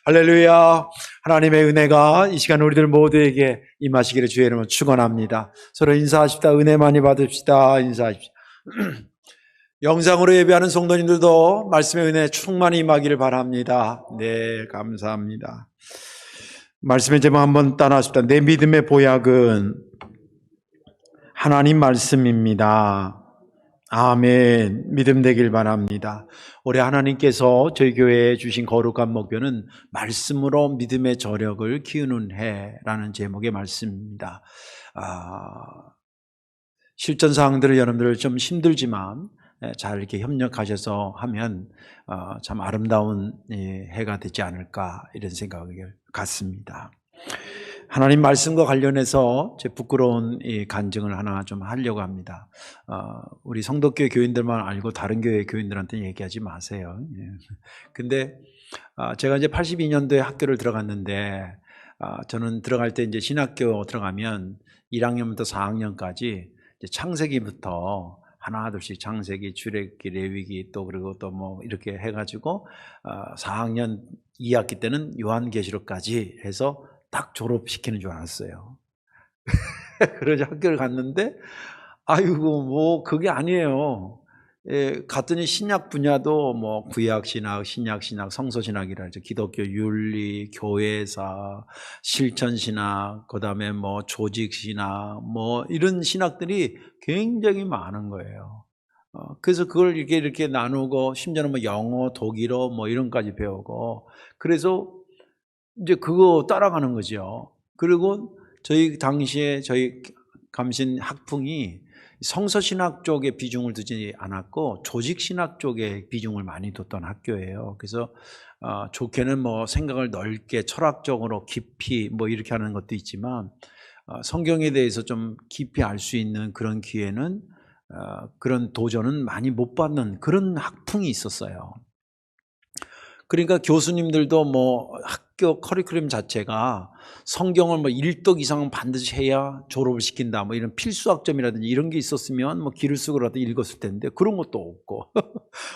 할렐루야. 하나님의 은혜가 이 시간 우리들 모두에게 임하시기를 주의 이름으로 축원합니다. 서로 인사하십시다. 은혜 많이 받읍시다. 인사하십시다. 영상으로 예배하는 성도님들도 말씀의 은혜 충만히 임하기를 바랍니다. 네, 감사합니다. 말씀의 제목 한번 따라하십시다. 내 믿음의 보약은 하나님 말씀입니다. 아멘. 믿음 되길 바랍니다. 올해 하나님께서 저희 교회에 주신 거룩한 목표는 말씀으로 믿음의 저력을 키우는 해라는 제목의 말씀입니다. 실전 사항들을 여러분들 좀 힘들지만 잘 이렇게 협력하셔서 하면 참 아름다운 해가 되지 않을까 이런 생각을 갖습니다. 하나님 말씀과 관련해서 제 부끄러운 이 간증을 하나 좀 하려고 합니다. 우리 성덕교회 교인들만 알고 다른 교회 교인들한테 얘기하지 마세요. 근데 제가 이제 82년도에 학교를 들어갔는데 저는 들어갈 때 이제 신학교 들어가면 1학년부터 4학년까지 창세기부터 하나둘씩 창세기, 출애굽기, 레위기 또 그리고 또 뭐 이렇게 해가지고 4학년 2학기 때는 요한계시록까지 해서 딱 졸업시키는 줄 알았어요. 그래서 학교를 갔는데 아이고 뭐 그게 아니에요. 갔더니 신약 분야도 뭐 구약신학, 신약신학, 성서신학이라 하죠. 기독교 윤리, 교회사, 실천신학, 그 다음에 뭐 조직신학 뭐 이런 신학들이 굉장히 많은 거예요. 그래서 그걸 이렇게 나누고 심지어는 뭐 영어, 독일어 뭐 이런까지 배우고 그래서 이제 그거 따라가는 거죠. 그리고 저희 당시에 저희 감신 학풍이 성서신학 쪽에 비중을 두지 않았고 조직신학 쪽에 비중을 많이 뒀던 학교예요. 그래서 좋게는 뭐 생각을 넓게 철학적으로 깊이 뭐 이렇게 하는 것도 있지만 성경에 대해서 좀 깊이 알 수 있는 그런 기회는 그런 도전은 많이 못 받는 그런 학풍이 있었어요. 그러니까 교수님들도 뭐 학교 커리큘럼 자체가 성경을 뭐 1독 이상은 반드시 해야 졸업을 시킨다 뭐 이런 필수학점이라든지 이런 게 있었으면 뭐 기를 쓰고라도 읽었을 텐데 그런 것도 없고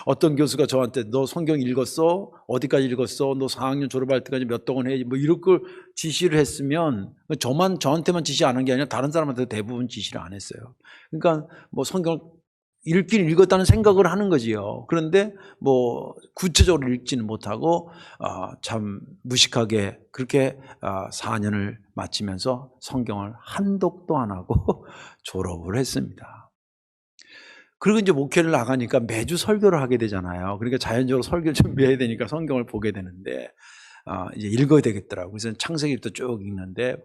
어떤 교수가 저한테 너 성경 읽었어? 어디까지 읽었어? 너 4학년 졸업할 때까지 몇 동안 해야지 뭐 이런 걸 지시를 했으면 저한테만 지시 안 한 게 아니라 다른 사람한테도 대부분 지시를 안 했어요. 그러니까 뭐 성경을 읽긴 읽었다는 생각을 하는 거지요. 그런데 뭐 구체적으로 읽지는 못하고 참 무식하게 그렇게 4년을 마치면서 성경을 한 독도 안 하고 졸업을 했습니다. 그리고 이제 목회를 나가니까 매주 설교를 하게 되잖아요. 그러니까 자연적으로 설교를 준비해야 되니까 성경을 보게 되는데 이제 읽어야 되겠더라고요. 그래서 창세기부터 쭉 읽는데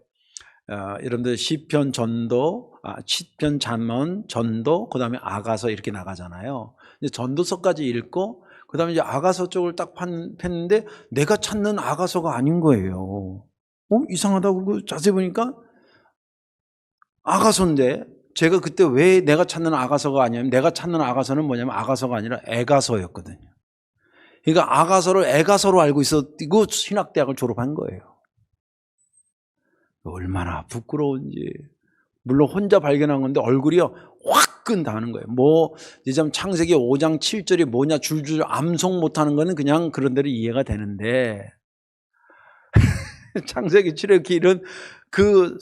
여러분들 시편, 전도, 시편, 잠언, 전도, 그 다음에 아가서 이렇게 나가잖아요. 이제 전도서까지 읽고 그 다음에 이제 아가서 쪽을 딱 폈는데 내가 찾는 아가서가 아닌 거예요. 이상하다고 그러고 자세히 보니까 아가서인데 제가 그때 왜 내가 찾는 아가서가 아니냐면 내가 찾는 아가서는 뭐냐면 아가서가 아니라 애가서였거든요. 그러니까 아가서를 애가서로 알고 있었고 신학대학을 졸업한 거예요. 얼마나 부끄러운지. 물론 혼자 발견한 건데 얼굴이요 화끈 다는 거예요. 뭐 이제 창세기 5장 7절이 뭐냐 줄줄 암송 못하는 거는 그냥 그런 대로 이해가 되는데 창세기 출애굽기 이런 그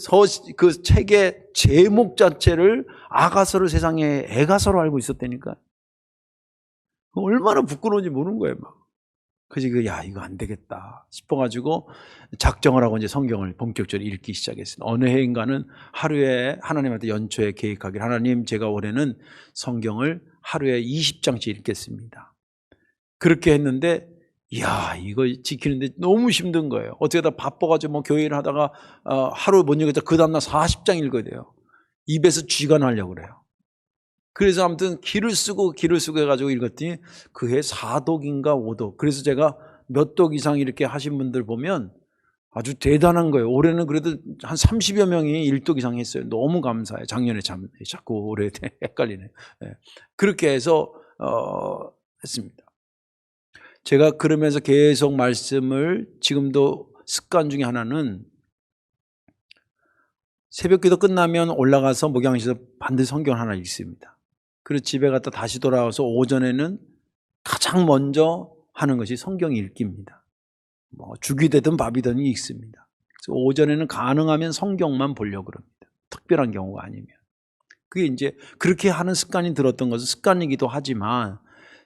책의 제목 자체를 아가서를 세상에 애가서로 알고 있었다니까. 얼마나 부끄러운지 모르는 거예요. 막. 그래서 야 이거 안 되겠다 싶어가지고 작정을 하고 이제 성경을 본격적으로 읽기 시작했어요. 어느 해인가는 하루에 하나님한테 연초에 계획하기를 하나님 제가 올해는 성경을 하루에 20장씩 읽겠습니다. 그렇게 했는데 야 이거 지키는데 너무 힘든 거예요. 어떻게다 바빠가지고 뭐 교회를 하다가 하루 못 읽었다 그 다음날 40장 읽어야 돼요. 입에서 쥐가 나려고 그래요. 그래서 아무튼 기를 쓰고 해가지고 읽었더니 그해 4독인가 5독. 그래서 제가 몇 독 이상 이렇게 하신 분들 보면 아주 대단한 거예요. 올해는 그래도 한 30여 명이 1독 이상 했어요. 너무 감사해요. 작년에 자꾸 올해 헷갈리네. 네. 그렇게 해서 했습니다. 제가 그러면서 계속 말씀을 지금도 습관 중에 하나는 새벽기도 끝나면 올라가서 목양실에서 반드시 성경 하나 읽습니다. 그리고 집에 갔다 다시 돌아와서 오전에는 가장 먼저 하는 것이 성경 읽기입니다. 뭐 죽이 되든 밥이 되든 읽습니다. 그래서 오전에는 가능하면 성경만 보려고 그럽니다. 특별한 경우가 아니면. 그게 이제 그렇게 하는 습관이 들었던 것은 습관이기도 하지만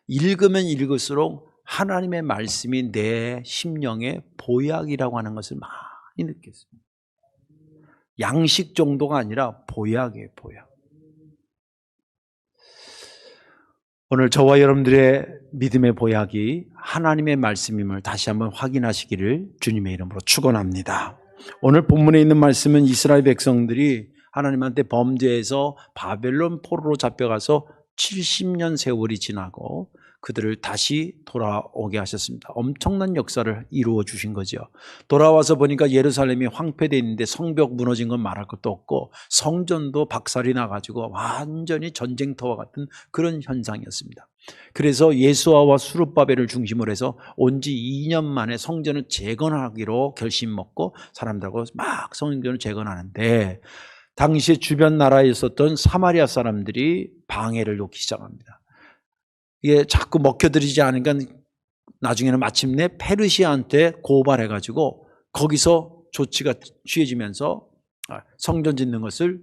읽으면 읽을수록 하나님의 말씀이 내 심령의 보약이라고 하는 것을 많이 느꼈습니다. 양식 정도가 아니라 보약이에요, 보약. 오늘 저와 여러분들의 믿음의 보약이 하나님의 말씀임을 다시 한번 확인하시기를 주님의 이름으로 축원합니다. 오늘 본문에 있는 말씀은 이스라엘 백성들이 하나님한테 범죄해서 바벨론 포로로 잡혀가서 70년 세월이 지나고 그들을 다시 돌아오게 하셨습니다. 엄청난 역사를 이루어 주신 거죠. 돌아와서 보니까 예루살렘이 황폐되어 있는데 성벽 무너진 건 말할 것도 없고 성전도 박살이 나가지고 완전히 전쟁터와 같은 그런 현상이었습니다. 그래서 예수아와 수룹바벨을 중심으로 해서 온 지 2년 만에 성전을 재건하기로 결심 먹고 사람들하고 막 성전을 재건하는데 당시에 주변 나라에 있었던 사마리아 사람들이 방해를 놓기 시작합니다. 이게 자꾸 먹혀들이지 않으니까 나중에는 마침내 페르시아한테 고발해가지고 거기서 조치가 취해지면서 성전 짓는 것을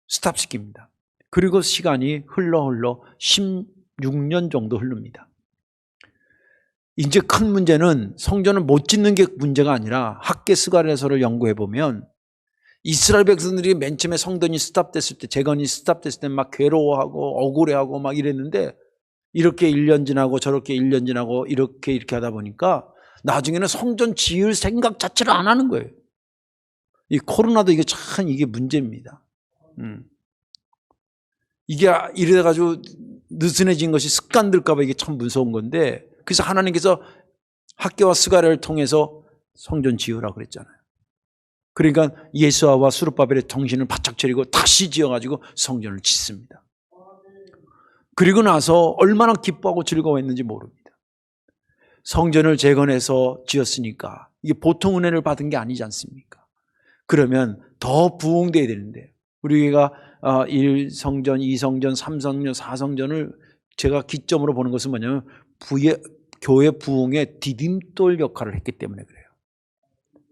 스탑시킵니다. 그리고 시간이 흘러 16년 정도 흐릅니다. 이제 큰 문제는 성전을 못 짓는 게 문제가 아니라 학계 스가랴서를 연구해 보면 이스라엘 백성들이 맨 처음에 성전이 스탑됐을 때, 재건이 스탑됐을 때 막 괴로워하고 억울해하고 막 이랬는데 이렇게 1년 지나고 저렇게 1년 지나고 이렇게 하다 보니까 나중에는 성전 지을 생각 자체를 안 하는 거예요. 이 코로나도 이게 참 이게 문제입니다. 이게 이래가지고 느슨해진 것이 습관들까봐 이게 참 무서운 건데 그래서 하나님께서 학교와 스가랴를 통해서 성전 지으라고 그랬잖아요. 그러니까 예수아와 수룹바벨의 정신을 바짝 차리고 다시 지어가지고 성전을 짓습니다. 그리고 나서 얼마나 기뻐하고 즐거워했는지 모릅니다. 성전을 재건해서 지었으니까 이게 보통 은혜를 받은 게 아니지 않습니까? 그러면 더 부흥돼야 되는데 우리 교회가 1성전, 2성전, 3성전, 4성전을 제가 기점으로 보는 것은 뭐냐면 교회 부흥의 디딤돌 역할을 했기 때문에 그래요.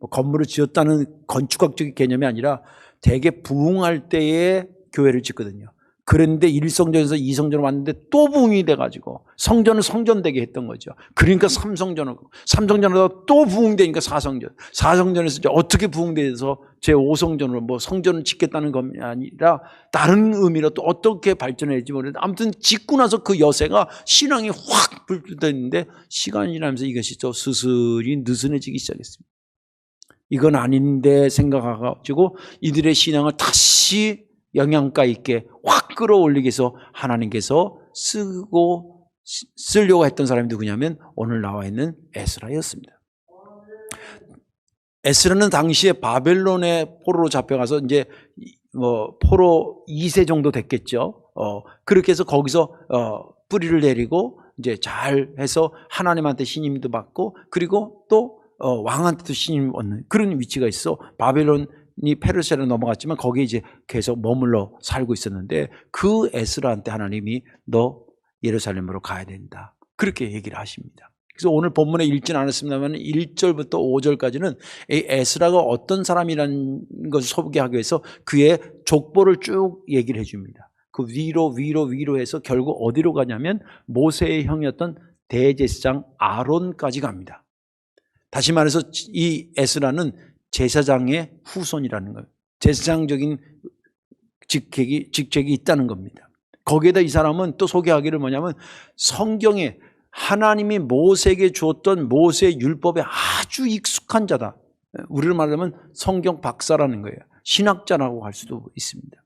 뭐 건물을 지었다는 건축학적인 개념이 아니라 대개 부흥할 때에 교회를 짓거든요. 그런데 1성전에서 2성전을 왔는데 또 부흥이 돼가지고 성전을 성전되게 했던 거죠. 그러니까 3성전을, 3성전에서 또 부흥되니까 4성전, 4성전에서 이제 어떻게 부흥돼서 제5성전으로 뭐 성전을 짓겠다는 것이 아니라 다른 의미로 또 어떻게 발전했지 모르겠는데 아무튼 짓고 나서 그 여세가 신앙이 확 불붙었는데 시간이 지나면서 이것이 또 스스리 느슨해지기 시작했습니다. 이건 아닌데 생각해가지고 이들의 신앙을 다시 영양가 있게 확 끌어올리기 위해서 하나님께서 쓰려고 했던 사람이 누구냐면 오늘 나와 있는 에스라였습니다. 에스라는 당시에 바벨론의 포로로 잡혀가서 이제 포로 2세 정도 됐겠죠. 그렇게 해서 거기서 뿌리를 내리고 이제 잘 해서 하나님한테 신임도 받고 그리고 또 왕한테도 신임 얻는 그런 위치가 있어. 바벨론이 페르시아로 넘어갔지만 거기에 이제 계속 머물러 살고 있었는데 그 에스라한테 하나님이 너 예루살렘으로 가야 된다. 그렇게 얘기를 하십니다. 그래서 오늘 본문에 읽진 않았습니다만 1절부터 5절까지는 이 에스라가 어떤 사람이라는 것을 소개하기 위해서 그의 족보를 쭉 얘기를 해줍니다. 그 위로 해서 결국 어디로 가냐면 모세의 형이었던 대제사장 아론까지 갑니다. 다시 말해서 이 에스라는 제사장의 후손이라는 거예요. 제사장적인 직책이 있다는 겁니다. 거기에다 이 사람은 또 소개하기를 뭐냐면 성경에 하나님이 모세에게 주었던 모세의 율법에 아주 익숙한 자다. 우리로 말하면 성경 박사라는 거예요. 신학자라고 할 수도 있습니다.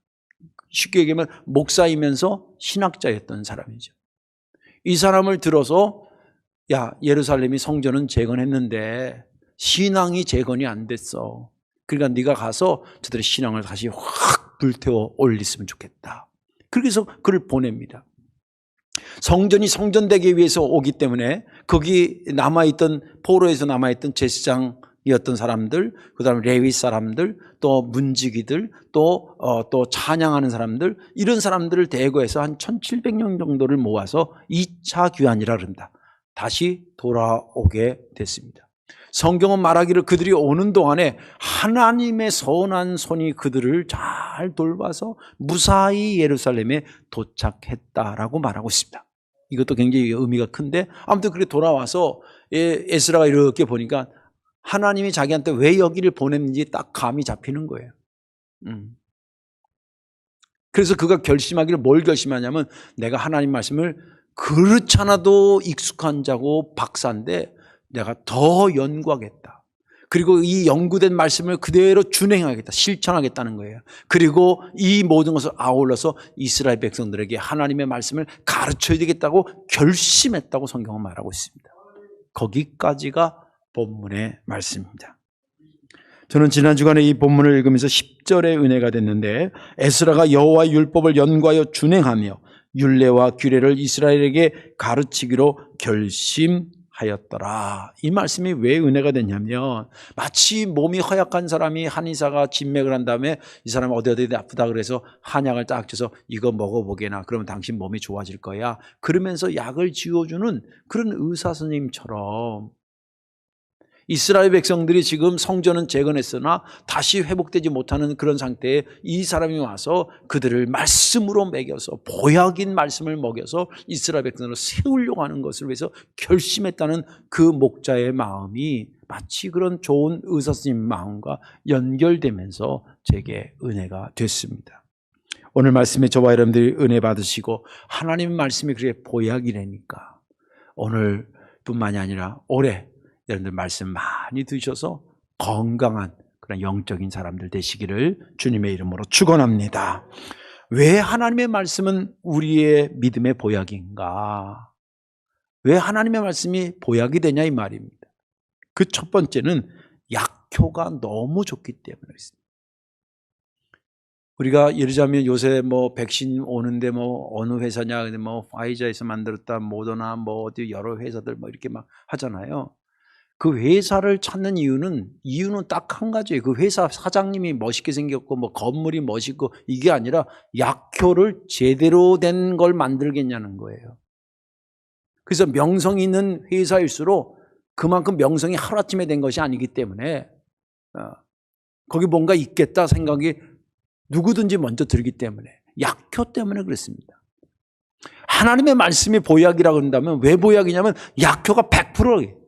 쉽게 얘기하면 목사이면서 신학자였던 사람이죠. 이 사람을 들어서 야, 예루살렘이 성전은 재건했는데 신앙이 재건이 안 됐어. 그러니까 네가 가서 저들의 신앙을 다시 확 불태워 올렸으면 좋겠다. 그래서 그를 보냅니다. 성전이 성전되기 위해서 오기 때문에 거기 남아있던 포로에서 남아있던 제사장이었던 사람들, 그다음에 레위 사람들, 또 문지기들, 또 찬양하는 사람들 이런 사람들을 대거해서 한 1700명 정도를 모아서 2차 귀환이라 그런다. 다시 돌아오게 됐습니다. 성경은 말하기를 그들이 오는 동안에 하나님의 선한 손이 그들을 잘 돌봐서 무사히 예루살렘에 도착했다라고 말하고 있습니다. 이것도 굉장히 의미가 큰데 아무튼 그렇게 돌아와서 에스라가 이렇게 보니까 하나님이 자기한테 왜 여기를 보냈는지 딱 감이 잡히는 거예요. 그래서 그가 결심하기를 뭘 결심하냐면 내가 하나님 말씀을 그렇지 않아도 익숙한 자고 박사인데 내가 더 연구하겠다. 그리고 이 연구된 말씀을 그대로 준행하겠다. 실천하겠다는 거예요. 그리고 이 모든 것을 아울러서 이스라엘 백성들에게 하나님의 말씀을 가르쳐야 되겠다고 결심했다고 성경은 말하고 있습니다. 거기까지가 본문의 말씀입니다. 저는 지난 주간에 이 본문을 읽으면서 10절의 은혜가 됐는데 에스라가 여호와의 율법을 연구하여 준행하며 율례와 규례를 이스라엘에게 가르치기로 결심하였더라. 이 말씀이 왜 은혜가 됐냐면 마치 몸이 허약한 사람이 한의사가 진맥을 한 다음에 이 사람 어디 아프다 그래서 한약을 딱 줘서 이거 먹어보게나 그러면 당신 몸이 좋아질 거야. 그러면서 약을 지어주는 그런 의사 선생님처럼 이스라엘 백성들이 지금 성전은 재건했으나 다시 회복되지 못하는 그런 상태에 이 사람이 와서 그들을 말씀으로 먹여서 보약인 말씀을 먹여서 이스라엘 백성을 세우려고 하는 것을 위해서 결심했다는 그 목자의 마음이 마치 그런 좋은 의사 선생님 마음과 연결되면서 제게 은혜가 됐습니다. 오늘 말씀에 저와 여러분들이 은혜 받으시고 하나님 말씀이 그렇게 보약이라니까 오늘뿐만이 아니라 올해 여러분들 말씀 많이 드셔서 건강한 그런 영적인 사람들 되시기를 주님의 이름으로 축원합니다. 왜 하나님의 말씀은 우리의 믿음의 보약인가? 왜 하나님의 말씀이 보약이 되냐 이 말입니다. 그 첫 번째는 약효가 너무 좋기 때문에 그렇습니다. 우리가 예를 들자면 요새 백신 오는데 어느 회사냐, 파이자에서 만들었다, 모더나 어디 여러 회사들 이렇게 막 하잖아요. 그 회사를 찾는 이유는 딱 한 가지예요. 그 회사 사장님이 멋있게 생겼고 건물이 멋있고 이게 아니라 약효를 제대로 된 걸 만들겠냐는 거예요. 그래서 명성이 있는 회사일수록 그만큼 명성이 하루아침에 된 것이 아니기 때문에 거기 뭔가 있겠다 생각이 누구든지 먼저 들기 때문에 약효 때문에 그렇습니다. 하나님의 말씀이 보약이라고 한다면 왜 보약이냐면 약효가 100%예요.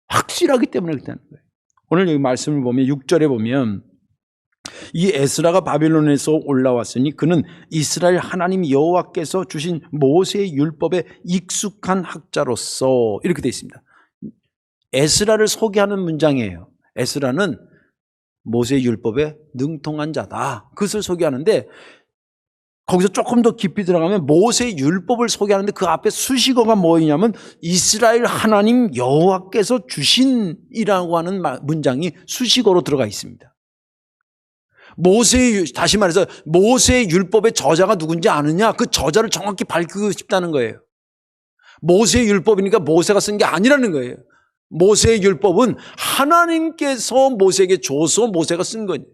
확실하기 때문에 그렇다는 거예요. 오늘 여기 말씀을 보면 6절에 보면 이 에스라가 바빌론에서 올라왔으니 그는 이스라엘 하나님 여호와께서 주신 모세의 율법에 익숙한 학자로서 이렇게 되어 있습니다. 에스라를 소개하는 문장이에요. 에스라는 모세의 율법에 능통한 자다. 그것을 소개하는데 거기서 조금 더 깊이 들어가면 모세의 율법을 소개하는데 그 앞에 수식어가 뭐냐면 이스라엘 하나님 여호와께서 주신이라고 하는 문장이 수식어로 들어가 있습니다. 다시 말해서 모세의 율법의 저자가 누군지 아느냐? 그 저자를 정확히 밝히고 싶다는 거예요. 모세의 율법이니까 모세가 쓴 게 아니라는 거예요. 모세의 율법은 하나님께서 모세에게 줘서 모세가 쓴 거예요.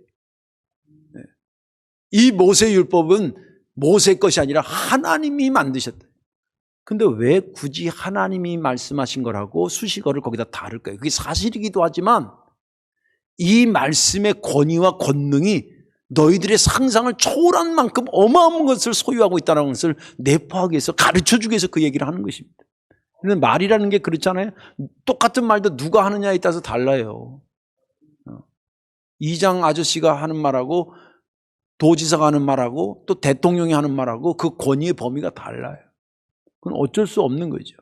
이 모세의 율법은 모세 것이 아니라 하나님이 만드셨다. 근데 왜 굳이 하나님이 말씀하신 거라고 수식어를 거기다 다룰까요? 그게 사실이기도 하지만 이 말씀의 권위와 권능이 너희들의 상상을 초월한 만큼 어마어마한 것을 소유하고 있다는 것을 내포하기 위해서 가르쳐주기 위해서 그 얘기를 하는 것입니다. 그런데 말이라는 게 그렇잖아요. 똑같은 말도 누가 하느냐에 따라서 달라요. 이장 아저씨가 하는 말하고 도지사가 하는 말하고 또 대통령이 하는 말하고 그 권위의 범위가 달라요. 그건 어쩔 수 없는 거죠.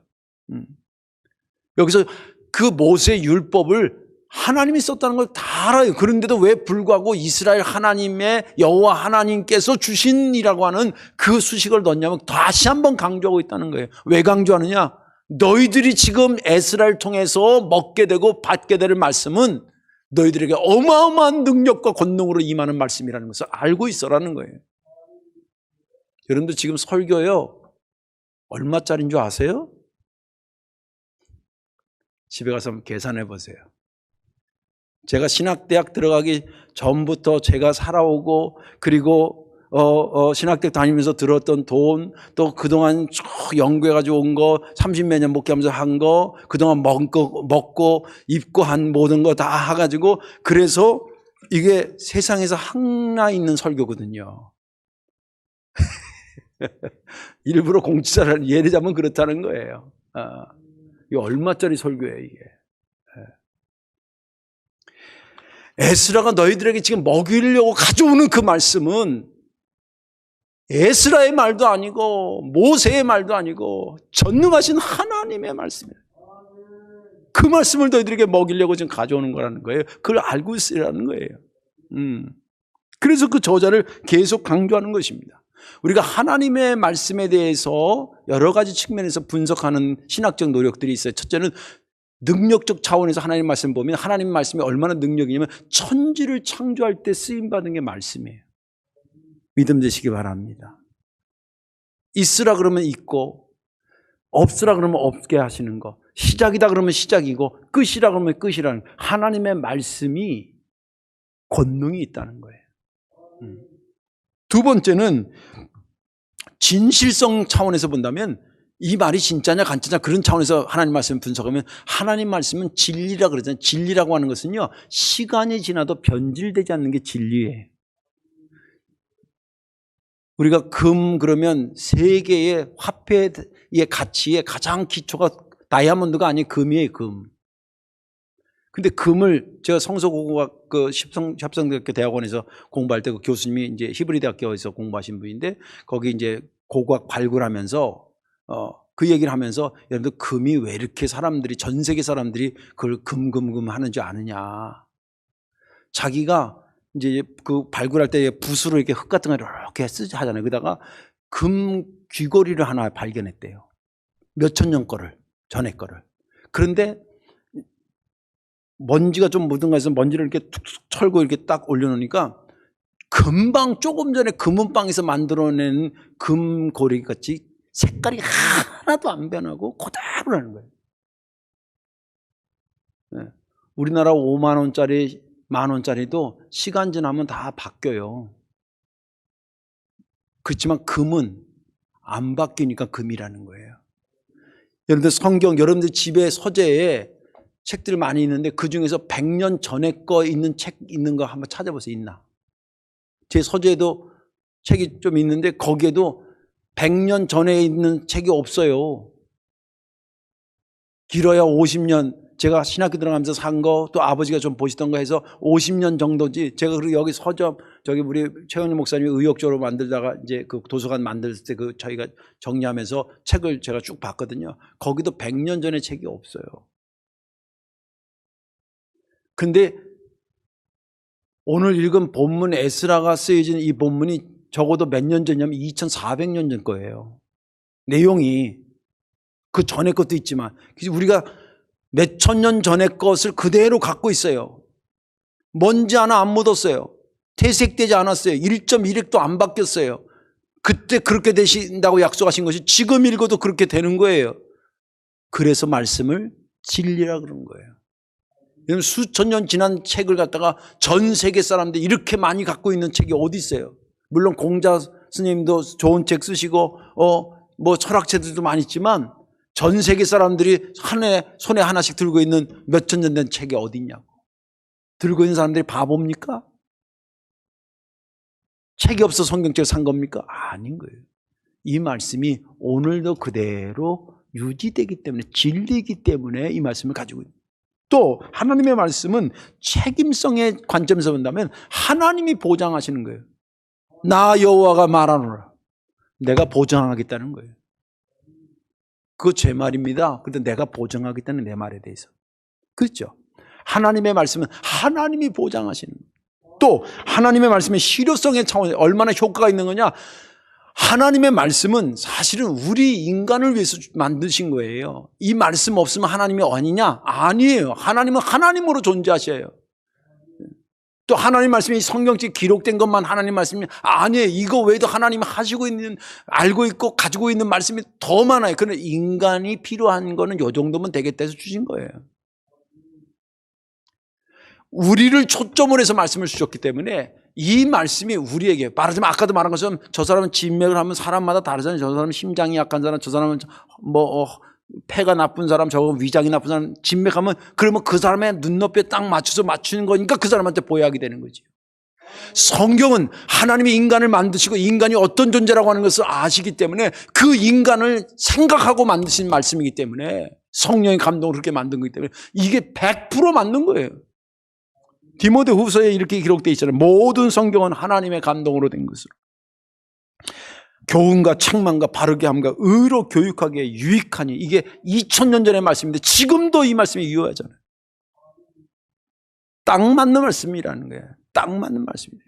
여기서 그 모세의 율법을 하나님이 썼다는 걸 다 알아요. 그런데도 왜 불구하고 이스라엘 하나님의 여호와 하나님께서 주신이라고 하는 그 수식을 넣냐면 다시 한번 강조하고 있다는 거예요. 왜 강조하느냐? 너희들이 지금 에스라를 통해서 먹게 되고 받게 될 말씀은 너희들에게 어마어마한 능력과 권능으로 임하는 말씀이라는 것을 알고 있어라는 거예요. 여러분들 지금 설교요 얼마짜리인 줄 아세요? 집에 가서 한번 계산해 보세요. 제가 신학대학 들어가기 전부터 제가 살아오고 그리고 신학대 다니면서 들었던 돈, 또 그동안 쭉 연구해가지고 온 거, 30몇 년 목회하면서 한 거, 그동안 먹고 입고 한 모든 거 다 해가지고, 그래서 이게 세상에서 하나 있는 설교거든요. 일부러 공치사를 예를 잡으면 그렇다는 거예요. 이게 얼마짜리 설교예요, 이게. 에스라가 너희들에게 지금 먹이려고 가져오는 그 말씀은 에스라의 말도 아니고 모세의 말도 아니고 전능하신 하나님의 말씀이에요. 그 말씀을 너희들에게 먹이려고 지금 가져오는 거라는 거예요. 그걸 알고 있으라는 거예요. 그래서 그 저자를 계속 강조하는 것입니다. 우리가 하나님의 말씀에 대해서 여러 가지 측면에서 분석하는 신학적 노력들이 있어요. 첫째는 능력적 차원에서 하나님 말씀 보면 하나님 말씀이 얼마나 능력이냐면 천지를 창조할 때 쓰임받은 게 말씀이에요. 믿음 되시기 바랍니다. 있으라 그러면 있고 없으라 그러면 없게 하시는 거, 시작이다 그러면 시작이고 끝이라 그러면 끝이라는 거. 하나님의 말씀이 권능이 있다는 거예요. 두 번째는 진실성 차원에서 본다면 이 말이 진짜냐 가짜냐 그런 차원에서 하나님 말씀 분석하면 하나님 말씀은 진리라 그러잖아요. 진리라고 하는 것은요, 시간이 지나도 변질되지 않는 게 진리예요. 우리가 금 그러면 세계의 화폐의 가치의 가장 기초가 다이아몬드가 아닌 금이에요, 금. 근데 금을 제가 성서고고학 그 협성대학교 대학원에서 공부할 때 그 교수님이 이제 히브리 대학교에서 공부하신 분인데 거기 이제 고고학 발굴하면서 그 얘기를 하면서 여러분들 금이 왜 이렇게 사람들이 전 세계 사람들이 그걸 금 하는 줄 아느냐. 자기가 이제 그 발굴할 때 붓으로 이렇게 흙 같은 거 이렇게 하잖아요. 그러다가 금 귀걸이를 하나 발견했대요. 몇천 년 거를, 전에 거를. 그런데 먼지가 좀 묻은 거에서 먼지를 이렇게 툭툭 털고 이렇게 딱 올려놓으니까 금방 조금 전에 금은방에서 만들어낸 금고리 같이 색깔이 하나도 안 변하고 그대로라는 거예요. 네. 우리나라 5만 원짜리, 만 원짜리도 시간 지나면 다 바뀌어요. 그렇지만 금은 안 바뀌니까 금이라는 거예요. 여러분들 성경, 여러분들 집에 서재에 책들 많이 있는데 그 중에서 100년 전에 거 있는 책 있는 거 한번 찾아보세요. 있나? 제 서재에도 책이 좀 있는데 거기에도 100년 전에 있는 책이 없어요. 길어야 50년, 제가 신학교 들어가면서 산 거, 또 아버지가 좀 보시던 거 해서 50년 정도지. 제가 그리고 여기 서점, 저기 우리 최영희 목사님이 의욕적으로 만들다가 이제 그 도서관 만들 때 그 저희가 정리하면서 책을 제가 쭉 봤거든요. 거기도 100년 전에 책이 없어요. 근데 오늘 읽은 본문 에스라가 쓰여진 이 본문이 적어도 몇 년 전이냐면 2400년 전 거예요. 내용이 그 전에 것도 있지만 우리가 몇천 년 전의 것을 그대로 갖고 있어요. 먼지 하나 안 묻었어요. 퇴색되지 않았어요. 1.1핵도 안 바뀌었어요. 그때 그렇게 되신다고 약속하신 것이 지금 읽어도 그렇게 되는 거예요. 그래서 말씀을 진리라 그런 거예요. 수천 년 지난 책을 갖다가 전 세계 사람들이 이렇게 많이 갖고 있는 책이 어디 있어요? 물론 공자 스님도 좋은 책 쓰시고 뭐 철학책들도 많이 있지만 전 세계 사람들이 손에 하나씩 들고 있는 몇천 년 된 책이 어디 있냐고. 들고 있는 사람들이 바보입니까? 책이 없어 성경책을 산 겁니까? 아닌 거예요. 이 말씀이 오늘도 그대로 유지되기 때문에, 진리이기 때문에 이 말씀을 가지고 있는. 또 하나님의 말씀은 책임성의 관점에서 본다면 하나님이 보장하시는 거예요. 나 여호와가 말하노라. 내가 보장하겠다는 거예요. 그거 제 말입니다. 근데 내가 보장하겠다는 내 말에 대해서. 그렇죠? 하나님의 말씀은 하나님이 보장하시는 거예요. 또 하나님의 말씀의 실효성의 차원에 얼마나 효과가 있는 거냐. 하나님의 말씀은 사실은 우리 인간을 위해서 만드신 거예요. 이 말씀 없으면 하나님이 아니냐? 아니에요. 하나님은 하나님으로 존재하셔요. 또 하나님 말씀이 성경책에 기록된 것만 하나님 말씀이 아니에요. 이거 외에도 하나님이 하시고 있는, 알고 있고 가지고 있는 말씀이 더 많아요. 그런데 인간이 필요한 거는 이 정도면 되겠다 해서 주신 거예요. 우리를 초점으로 해서 말씀을 주셨기 때문에 이 말씀이 우리에게, 말하자면 아까도 말한 것처럼 저 사람은 진맥을 하면 사람마다 다르잖아요. 저 사람은 심장이 약한 사람, 저 사람은 폐가 나쁜 사람, 저거 위장이 나쁜 사람, 진맥하면 그러면 그 사람의 눈높이에 딱 맞춰서 맞추는 거니까 그 사람한테 보약이 되는 거지. 성경은 하나님이 인간을 만드시고 인간이 어떤 존재라고 하는 것을 아시기 때문에 그 인간을 생각하고 만드신 말씀이기 때문에, 성령의 감동으로 그렇게 만든 거기 때문에 이게 100% 맞는 거예요. 디모데후서에 이렇게 기록되어 있잖아요. 모든 성경은 하나님의 감동으로 된 것으로 교훈과 책망과 바르게 함과 의로 교육하기에 유익하니, 이게 2000년 전의 말씀인데 지금도 이 말씀이 유효하잖아요. 딱 맞는 말씀이라는 거예요. 딱 맞는 말씀이에요.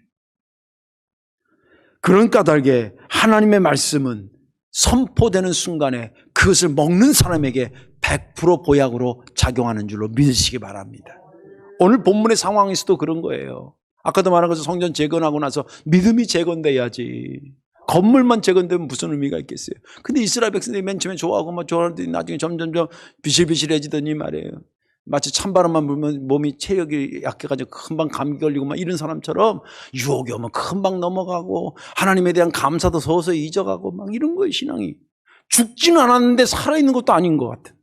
그런 까닭에 하나님의 말씀은 선포되는 순간에 그것을 먹는 사람에게 100% 보약으로 작용하는 줄로 믿으시기 바랍니다. 오늘 본문의 상황에서도 그런 거예요. 아까도 말한 것처럼 성전 재건하고 나서 믿음이 재건돼야지. 건물만 재건되면 무슨 의미가 있겠어요. 근데 이스라엘 백성들이 맨 처음에 좋아하고 막 좋아하더니 나중에 점점점 비실비실해지더니 말이에요. 마치 찬바람만 불면 몸이 체력이 약해가지고 금방 감기 걸리고 막 이런 사람처럼 유혹이 오면 금방 넘어가고 하나님에 대한 감사도 서서히 잊어가고 막 이런 거예요. 신앙이 죽지는 않았는데 살아있는 것도 아닌 것 같아.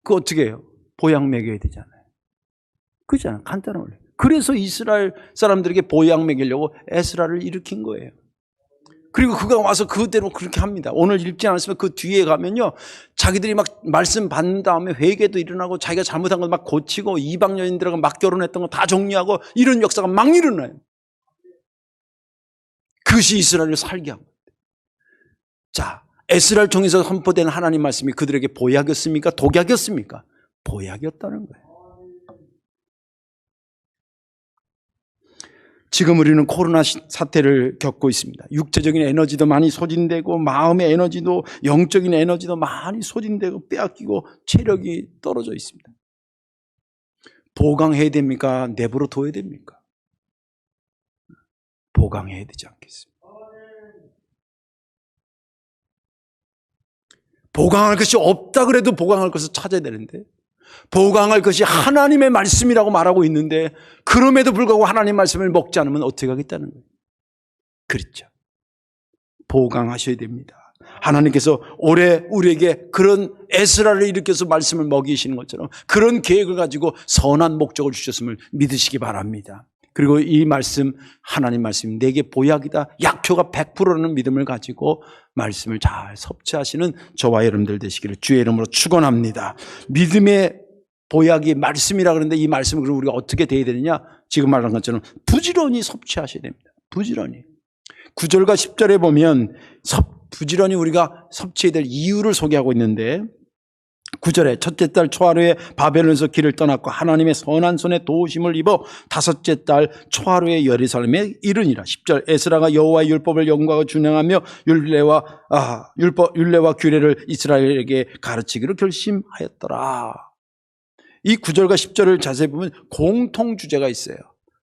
그거 어떻게 해요? 보약 먹여야 되잖아요. 그렇잖아요. 간단한 원리. 그래서 이스라엘 사람들에게 보약 먹이려고 에스라를 일으킨 거예요. 그리고 그가 와서 그대로 그렇게 합니다. 오늘 읽지 않았으면 그 뒤에 가면요, 자기들이 막 말씀 받는 다음에 회개도 일어나고 자기가 잘못한 걸 막 고치고 이방 여인들하고 막 결혼했던 거 다 정리하고 이런 역사가 막 일어나요. 그것이 이스라엘을 살게 합니다. 자, 에스라를 통해서 선포된 하나님 말씀이 그들에게 보약이었습니까? 독약이었습니까? 보약이었다는 거예요. 지금 우리는 코로나 사태를 겪고 있습니다. 육체적인 에너지도 많이 소진되고 마음의 에너지도, 영적인 에너지도 많이 소진되고 빼앗기고 체력이 떨어져 있습니다. 보강해야 됩니까? 내버려 둬야 됩니까? 보강해야 되지 않겠습니까? 보강할 것이 없다 그래도 보강할 것을 찾아야 되는데, 보강할 것이 하나님의 말씀이라고 말하고 있는데 그럼에도 불구하고 하나님 말씀을 먹지 않으면 어떻게 하겠다는 거예요. 그렇죠. 보강하셔야 됩니다. 하나님께서 올해 우리에게 그런 에스라를 일으켜서 말씀을 먹이시는 것처럼 그런 계획을 가지고 선한 목적을 주셨음을 믿으시기 바랍니다. 그리고 이 말씀, 하나님 말씀 내게 보약이다, 약효가 100%라는 믿음을 가지고 말씀을 잘 섭취하시는 저와 여러분들 되시기를 주의 이름으로 축원합니다. 믿음의 보약이 말씀이라 그러는데 이 말씀을 그럼 우리가 어떻게 돼야 되느냐? 지금 말한 것처럼 부지런히 섭취하셔야 됩니다. 부지런히. 9절과 10절에 보면 부지런히 우리가 섭취해야 될 이유를 소개하고 있는데, 9절에 첫째 달 초하루에 바벨론에서 길을 떠났고 하나님의 선한 손에 도우심을 입어 다섯째 달 초하루에 예루살렘에 이르니라. 10절 에스라가 여호와의 율법을 연구하고 준행하며 율례와 규례를 이스라엘에게 가르치기로 결심하였더라. 이 9절과 10절을 자세히 보면 공통 주제가 있어요.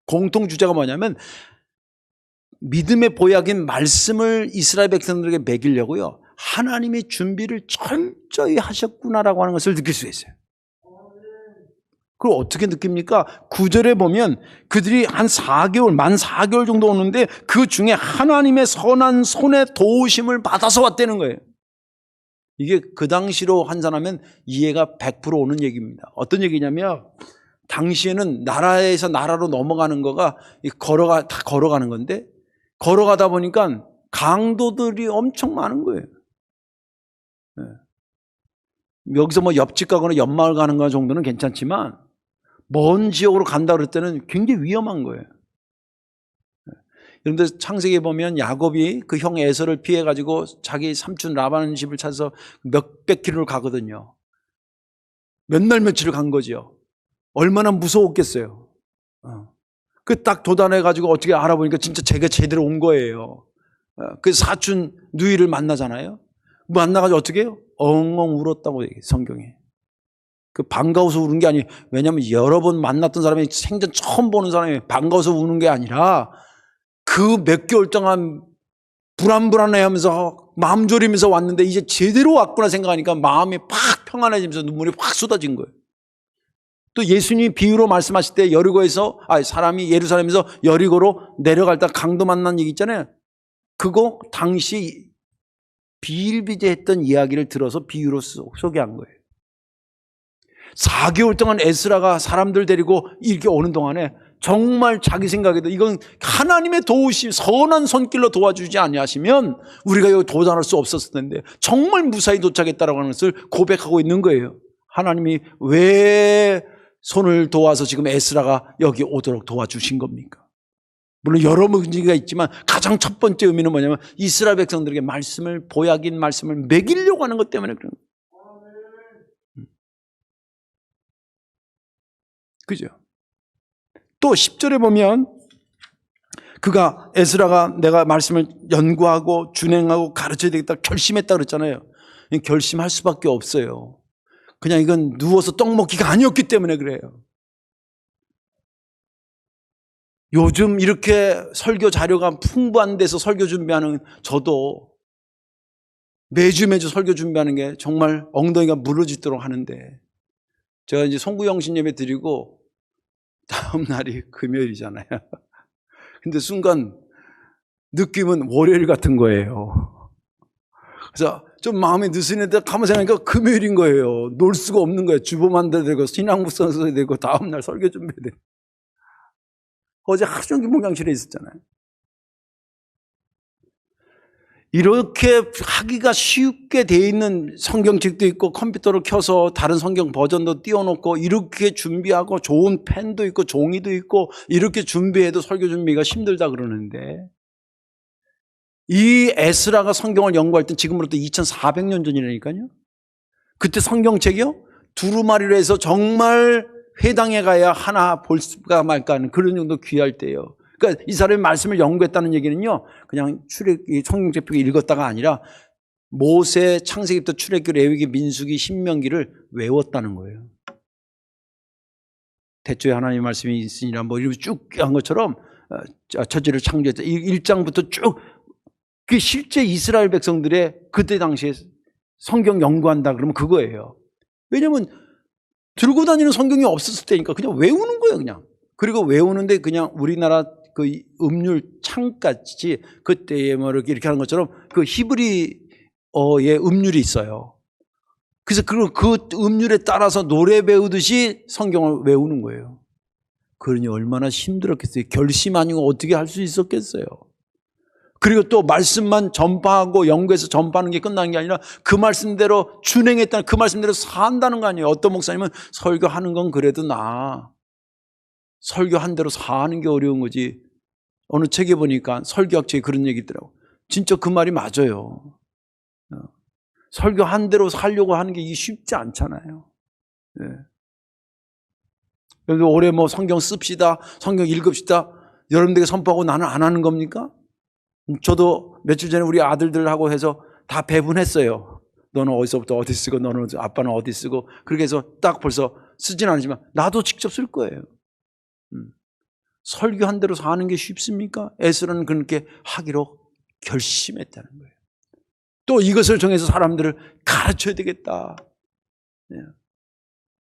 공통 주제가 뭐냐면 믿음의 보약인 말씀을 이스라엘 백성들에게 먹이려고요, 하나님이 준비를 철저히 하셨구나라고 하는 것을 느낄 수 있어요. 그걸 어떻게 느낍니까? 9절에 보면 그들이 한 4개월, 만 4개월 정도 오는데 그 중에 하나님의 선한 손에 도우심을 받아서 왔다는 거예요. 이게 그 당시로 환산하면 이해가 100% 오는 얘기입니다. 어떤 얘기냐면 당시에는 나라에서 나라로 넘어가는 거가 다 걸어가는 건데, 걸어가다 보니까 강도들이 엄청 많은 거예요. 여기서 뭐 옆집 가거나 옆마을 가는 거 정도는 괜찮지만 먼 지역으로 간다 그럴 때는 굉장히 위험한 거예요. 여러분들 창세기에 보면 야곱이 그 형 에서를 피해가지고 자기 삼촌 라반 집을 찾아서 몇백 킬로를 가거든요. 몇 날 며칠을 간 거죠. 얼마나 무서웠겠어요. 그 딱 도단해가지고 어떻게 알아보니까 진짜 제가 제대로 온 거예요. 그 사촌 누이를 만나잖아요. 만나가지고 어떻게 해요? 엉엉 울었다고 얘기해요, 성경에. 그 반가워서 우는 게 아니에요. 왜냐하면 여러 번 만났던 사람이 생전 처음 보는 사람이 반가워서 우는 게 아니라 그 몇 개월 동안 불안해하면서 마음 졸이면서 왔는데 이제 제대로 왔구나 생각하니까 마음이 팍 평안해지면서 눈물이 확 쏟아진 거예요. 또 예수님이 비유로 말씀하실 때 사람이 예루살렘에서 여리고로 내려갈 때 강도 만난 얘기 있잖아요. 그거 당시 비일비재했던 이야기를 들어서 비유로 소개한 거예요. 4개월 동안 에스라가 사람들 데리고 이렇게 오는 동안에 정말 자기 생각에도 이건 하나님의 도우심, 선한 손길로 도와주지 아니하시면 우리가 여기 도달할 수 없었을 텐데 정말 무사히 도착했다라고 하는 것을 고백하고 있는 거예요. 하나님이 왜 손을 도와서 지금 에스라가 여기 오도록 도와주신 겁니까? 물론 여러 의미가 있지만 가장 첫 번째 의미는 뭐냐면 이스라엘 백성들에게 말씀을, 보약인 말씀을 먹이려고 하는 것 때문에 그런 거예요. 그죠? 또 10절에 보면 그가 에스라가 내가 말씀을 연구하고 준행하고 가르쳐야 되겠다 결심했다 그랬잖아요. 결심할 수밖에 없어요. 그냥 이건 누워서 떡 먹기가 아니었기 때문에 그래요. 요즘 이렇게 설교 자료가 풍부한 데서 설교 준비하는 저도 매주 설교 준비하는 게 정말 엉덩이가 무너지도록 하는데 제가 이제 송구영신 예배 드리고 다음 날이 금요일이잖아요. 근데 순간 느낌은 월요일 같은 거예요. 그래서 좀 마음이 느슨했는데 가만 생각하니까 금요일인 거예요. 놀 수가 없는 거예요. 주보만 돼야 되고 신앙부 써야 되고 다음 날 설교 준비해야 되고. 어제 하루 종일 목양실에 있었잖아요. 이렇게 하기가 쉽게 돼 있는 성경책도 있고 컴퓨터를 켜서 다른 성경 버전도 띄워놓고 이렇게 준비하고 좋은 펜도 있고 종이도 있고 이렇게 준비해도 설교 준비가 힘들다 그러는데 이 에스라가 성경을 연구할 때 지금으로부터 2400년 전이라니까요. 그때 성경책이요 두루마리로 해서 정말 회당에 가야 하나 볼까 말까 하는 그런 정도 귀할 때예요. 그러니까 이 사람이 말씀을 연구했다는 얘기는요, 그냥 성경책 읽었다가 아니라 모세, 창세기부터 출애굽기, 레위기, 민수기, 신명기를 외웠다는 거예요. 태초에 하나님의 말씀이 있으니라 뭐 이렇게 쭉 한 것처럼 첫째를 창조했다. 1장부터 쭉 그 실제 이스라엘 백성들의 그때 당시에 성경 연구한다 그러면 그거예요. 왜냐하면 들고 다니는 성경이 없었을 때니까 그냥 외우는 거예요, 그냥. 그리고 외우는데 그냥 우리나라 그 음률 창같이 그때에 뭐 이렇게 하는 것처럼 그 히브리어의 음률이 있어요. 그래서 그 음률에 따라서 노래 배우듯이 성경을 외우는 거예요. 그러니 얼마나 힘들었겠어요. 결심 아니고 어떻게 할 수 있었겠어요. 그리고 또 말씀만 전파하고 연구해서 전파하는 게 끝나는 게 아니라 그 말씀대로 준행했다는 그 말씀대로 산다는 거 아니에요. 어떤 목사님은 설교하는 건 그래도 설교한 대로 사는 게 어려운 거지. 어느 책에 보니까 설교학책에 그런 얘기 있더라고. 진짜 그 말이 맞아요. 설교한 대로 살려고 하는 게 이게 쉽지 않잖아요. 네. 그래서 올해 뭐 성경 씁시다, 성경 읽읍시다. 여러분들에게 선포하고 나는 안 하는 겁니까? 저도 며칠 전에 우리 아들들하고 해서 다 배분했어요. 너는 어디서부터 어디 쓰고 너는 아빠는 어디 쓰고 그렇게 해서 딱 벌써 쓰진 않지만 나도 직접 쓸 거예요. 설교한 대로 사는 게 쉽습니까? 에스라는 그렇게 하기로 결심했다는 거예요. 또 이것을 정해서 사람들을 가르쳐야 되겠다.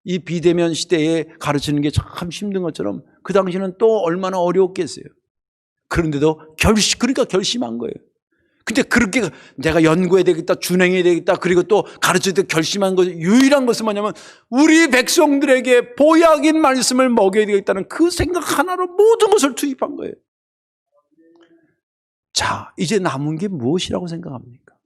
이 비대면 시대에 가르치는 게 참 힘든 것처럼 그 당시는 또 얼마나 어려웠겠어요. 그런데도 그러니까 결심한 거예요. 근데 그렇게 내가 연구해야 되겠다, 준행해야 되겠다, 그리고 또 가르쳐야 되겠다 결심한 것, 유일한 것은 뭐냐면 우리 백성들에게 보약인 말씀을 먹여야 되겠다는 그 생각 하나로 모든 것을 투입한 거예요. 자, 이제 남은 게 무엇이라고 생각합니까?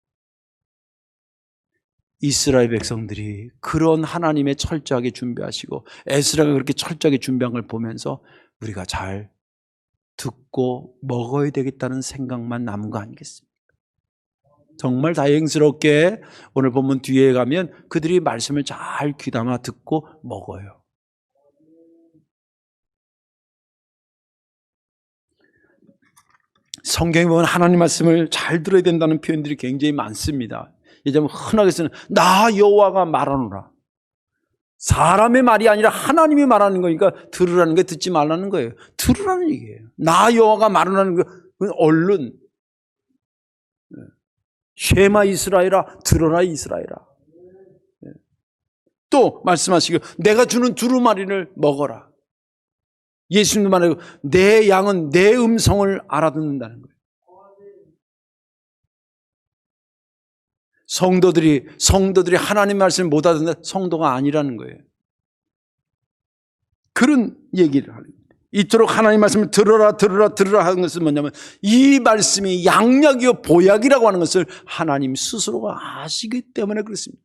이스라엘 백성들이 그런 하나님의 철저하게 준비하시고 에스라가 그렇게 철저하게 준비한 걸 보면서 우리가 잘 듣고 먹어야 되겠다는 생각만 남은 거 아니겠습니까? 정말 다행스럽게 오늘 본문 뒤에 가면 그들이 말씀을 잘 귀담아 듣고 먹어요. 성경에 보면 하나님 말씀을 잘 들어야 된다는 표현들이 굉장히 많습니다. 예전에 흔하게 쓰는 나 여호와가 말하노라. 사람의 말이 아니라 하나님이 말하는 거니까 들으라는 게 듣지 말라는 거예요. 들으라는 얘기예요. 나 여호와가 말하는 거 얼른 쉐마 이스라엘아 들어라 이스라엘아. 또 말씀하시고 내가 주는 두루마리를 먹어라. 예수님도 말하고 내 양은 내 음성을 알아듣는다는 거예요. 성도들이 하나님 말씀을 못 알아듣는 성도가 아니라는 거예요. 그런 얘기를 하는 거예요. 이토록 하나님 말씀을 들어라 하는 것은 뭐냐면 이 말씀이 양약이요 보약이라고 하는 것을 하나님 스스로가 아시기 때문에 그렇습니다.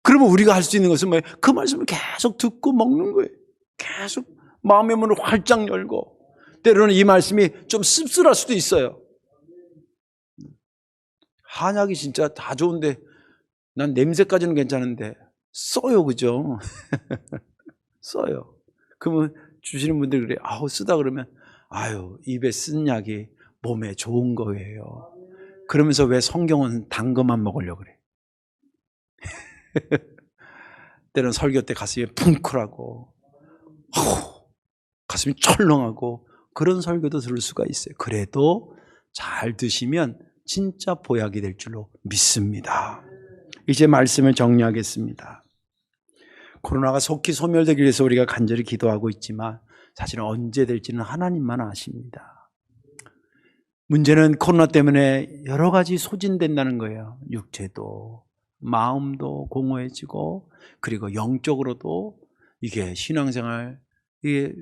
그러면 우리가 할 수 있는 것은 뭐예요? 그 말씀을 계속 듣고 먹는 거예요. 계속 마음의 문을 활짝 열고, 때로는 이 말씀이 좀 씁쓸할 수도 있어요. 한약이 진짜 다 좋은데 난 냄새까지는 괜찮은데 써요, 그죠? 써요. 그러면 주시는 분들이 그래요. 아우 쓰다 그러면 아유 입에 쓴 약이 몸에 좋은 거예요. 그러면서 왜 성경은 단 것만 먹으려고 그래? 때로는 설교 때 가슴이 뭉클하고 가슴이 철렁하고 그런 설교도 들을 수가 있어요. 그래도 잘 드시면 진짜 보약이 될 줄로 믿습니다. 이제 말씀을 정리하겠습니다. 코로나가 속히 소멸되기 위해서 우리가 간절히 기도하고 있지만 사실은 언제 될지는 하나님만 아십니다. 문제는 코로나 때문에 여러 가지 소진된다는 거예요. 육체도 마음도 공허해지고 그리고 영적으로도 이게 신앙생활 이게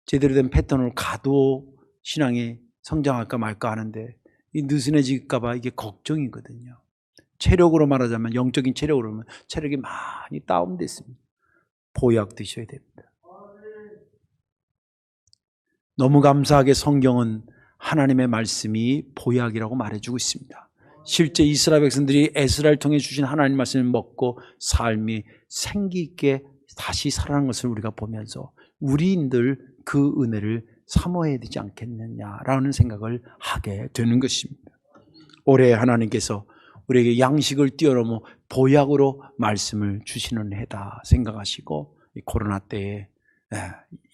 제대로 된 패턴으로 가도 신앙이 성장할까 말까 하는데 이 느슨해질까 봐 이게 걱정이거든요. 체력으로 말하자면 영적인 체력으로 보면 체력이 많이 다운됐습니다. 보약 드셔야 됩니다. 너무 감사하게 성경은 하나님의 말씀이 보약이라고 말해주고 있습니다. 실제 이스라엘 백성들이 에스라를 통해 주신 하나님 말씀을 먹고 삶이 생기 있게 다시 살아난 것을 우리가 보면서 우리인들 그 은혜를 사모해야 되지 않겠느냐라는 생각을 하게 되는 것입니다. 올해 하나님께서 우리에게 양식을 뛰어넘어 보약으로 말씀을 주시는 해다 생각하시고 이 코로나 때에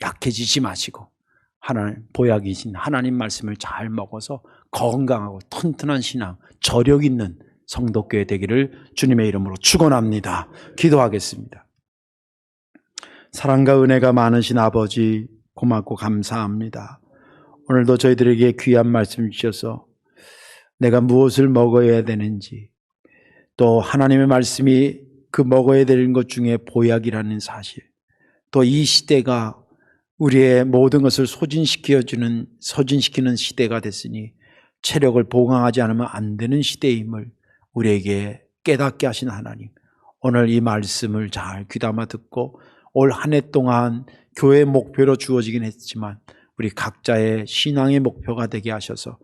약해지지 마시고 하나님 보약이신 하나님 말씀을 잘 먹어서 건강하고 튼튼한 신앙, 저력 있는 성도교회 되기를 주님의 이름으로 축원합니다. 기도하겠습니다. 사랑과 은혜가 많으신 아버지 고맙고 감사합니다. 오늘도 저희들에게 귀한 말씀 주셔서 내가 무엇을 먹어야 되는지 또 하나님의 말씀이 그 먹어야 되는 것 중에 보약이라는 사실 또 이 시대가 우리의 모든 것을 소진시키는 시대가 됐으니 체력을 보강하지 않으면 안 되는 시대임을 우리에게 깨닫게 하신 하나님 오늘 이 말씀을 잘 귀담아 듣고 올 한 해 동안 교회 목표로 주어지긴 했지만 우리 각자의 신앙의 목표가 되게 하셔서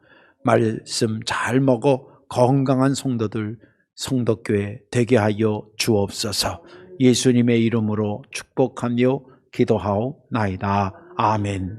말씀 잘 먹어 건강한 성도교회 되게 하여 주옵소서. 예수님의 이름으로 축복하며 기도하옵나이다. 아멘.